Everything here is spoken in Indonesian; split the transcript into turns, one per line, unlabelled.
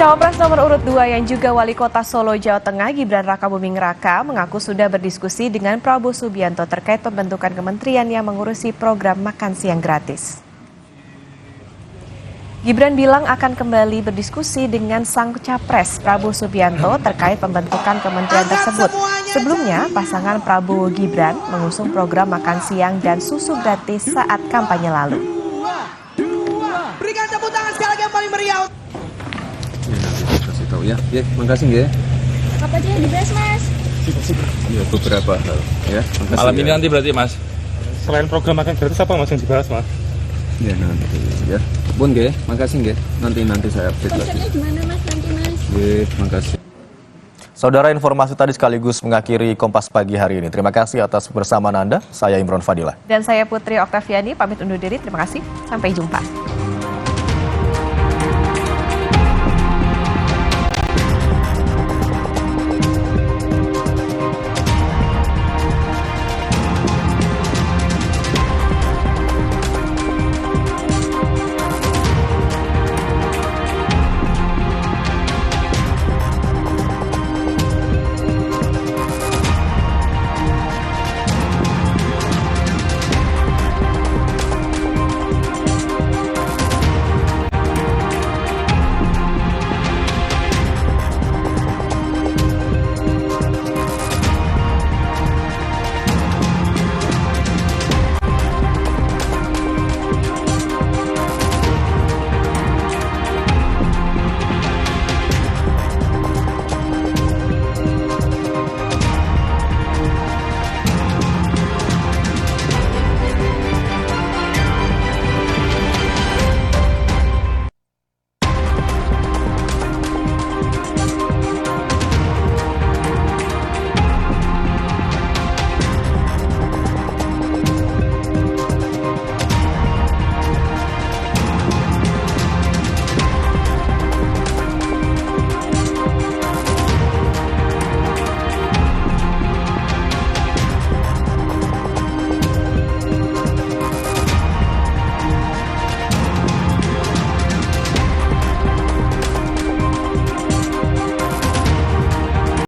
Cawapres nomor urut 2 yang juga Wali Kota Solo, Jawa Tengah, Gibran Rakabuming Raka, mengaku sudah berdiskusi dengan Prabowo Subianto terkait pembentukan kementerian yang mengurusi program makan siang gratis. Gibran bilang akan kembali berdiskusi dengan sang capres Prabowo Subianto terkait pembentukan kementerian tersebut. Sebelumnya, pasangan Prabowo Gibran mengusung program makan siang dan susu gratis saat kampanye lalu.
Berikan tepuk tangan sekali lagi yang paling meriah.
Kasih tahu ya, makasih ya.
Apa aja yang dibahas, Mas?
Ya, beberapa hal ya. Makasih,
malam ini
ya.
nanti berarti, Mas.
Selain program makan gratis apa Mas yang dibahas, Mas?
Ya nanti ya. Bun nggih, makasih nggih. Nanti saya update lagi.
Konsepnya gimana, Mas? Nanti, Mas.
Nggih, makasih.
Saudara, informasi tadi sekaligus mengakhiri Kompas Pagi hari ini. Terima kasih atas kebersamaan Anda. Saya Imron Fadilah.
Dan saya Putri Oktaviani, pamit undur diri. Terima kasih. Sampai jumpa.